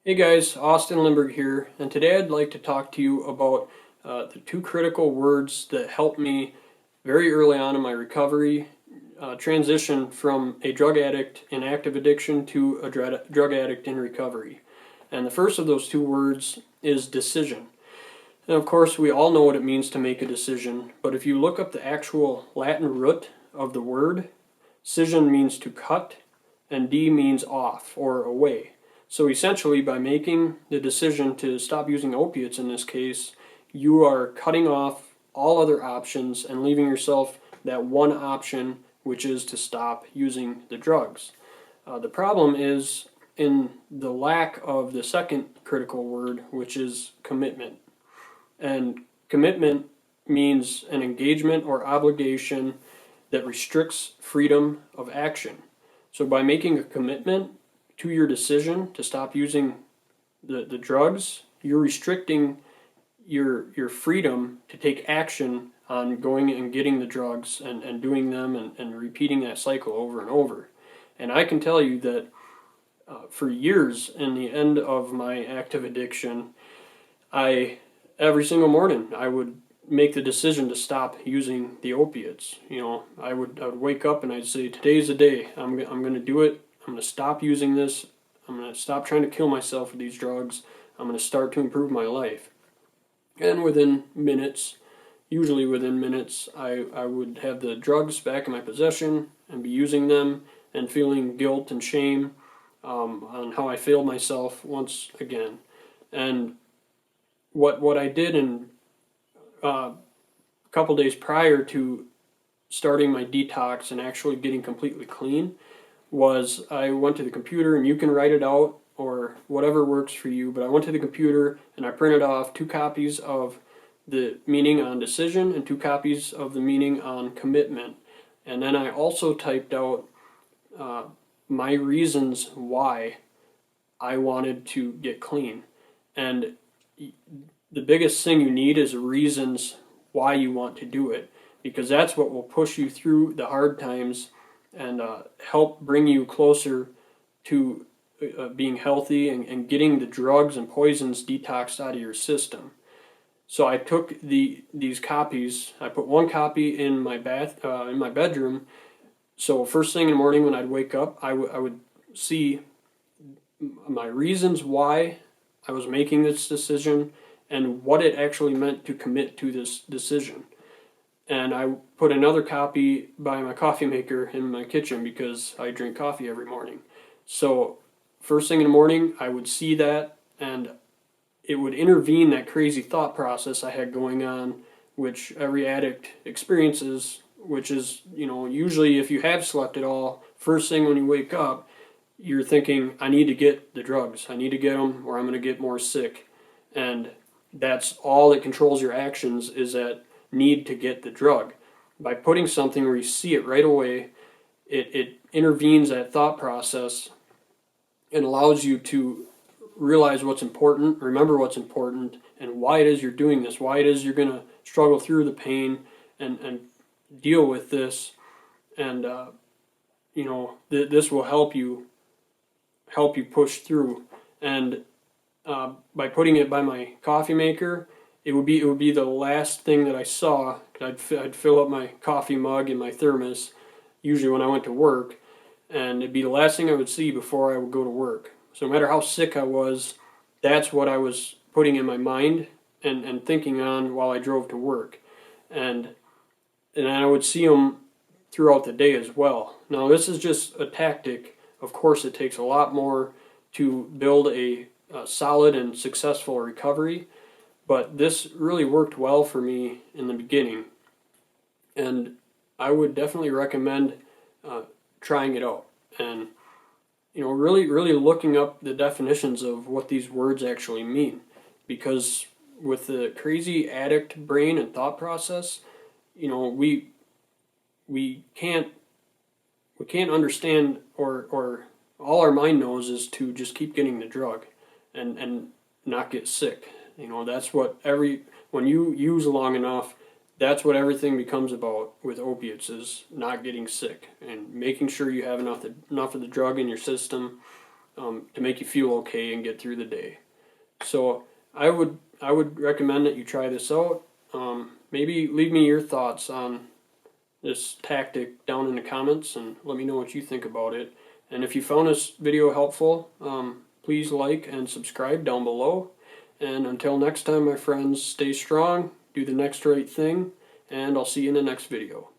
Hey guys, Austin Limberg here, and today I'd like to talk to you about the two critical words that helped me very early on in my recovery transition from a drug addict in active addiction to a drug addict in recovery. And the first of those two words is decision. And of course, we all know what it means to make a decision, but if you look up the actual Latin root of the word, scission means to cut, and D means off or away. So essentially, by making the decision to stop using opiates in this case, you are cutting off all other options and leaving yourself that one option, which is to stop using the drugs. The problem is in the lack of the second critical word, which is commitment. And commitment means an engagement or obligation that restricts freedom of action. So by making a commitment to your decision to stop using the drugs, you're restricting your freedom to take action on going and getting the drugs and doing them and repeating that cycle over and over. And I can tell you that for years in the end of my active addiction, every single morning I would make the decision to stop using the opiates. I would wake up and I'd say, today's the day. I'm going to do it. I'm going to stop using this. I'm going to stop trying to kill myself with these drugs. I'm going to start to improve my life. And within minutes, usually within minutes, I would have the drugs back in my possession and be using them and feeling guilt and shame on how I failed myself once again. And what I did in a couple days prior to starting my detox and actually getting completely clean was I went to the computer, and you can write it out or whatever works for you, but I went to the computer and I printed off 2 copies of the meaning on decision and 2 copies of the meaning on commitment. And then I also typed out my reasons why I wanted to get clean. And the biggest thing you need is reasons why you want to do it, because that's what will push you through the hard times and help bring you closer to being healthy and getting the drugs and poisons detoxed out of your system. So I took these copies. I put 1 copy in my bedroom. So first thing in the morning when I'd wake up, I would see my reasons why I was making this decision and what it actually meant to commit to this decision. And I put another copy by my coffee maker in my kitchen because I drink coffee every morning. So first thing in the morning, I would see that, and it would intervene that crazy thought process I had going on, which every addict experiences, which is, usually if you have slept at all, first thing when you wake up, you're thinking, I need to get the drugs. I need to get them or I'm going to get more sick. And that's all that controls your actions, is that need to get the drug. By putting something where you see it right away, it intervenes that thought process and allows you to realize what's important, remember what's important, and why it is you're doing this, why it is you're going to struggle through the pain and deal with this. And this will help you push through. And by putting it by my coffee maker, it would be the last thing that I saw. I'd fill up my coffee mug in my thermos, usually when I went to work, and it'd be the last thing I would see before I would go to work. So no matter how sick I was, that's what I was putting in my mind and thinking on while I drove to work. And I would see them throughout the day as well. Now this is just a tactic. Of course it takes a lot more to build a solid and successful recovery, but this really worked well for me in the beginning, and I would definitely recommend trying it out and really looking up the definitions of what these words actually mean, because with the crazy addict brain and thought process, we can't understand, or all our mind knows is to just keep getting the drug and not get sick. That's what when you use long enough, that's what everything becomes about with opiates, is not getting sick and making sure you have enough of the drug in your system to make you feel okay and get through the day. So I would recommend that you try this out. Maybe leave me your thoughts on this tactic down in the comments and let me know what you think about it. And if you found this video helpful, please like and subscribe down below. And until next time, my friends, stay strong, do the next right thing, and I'll see you in the next video.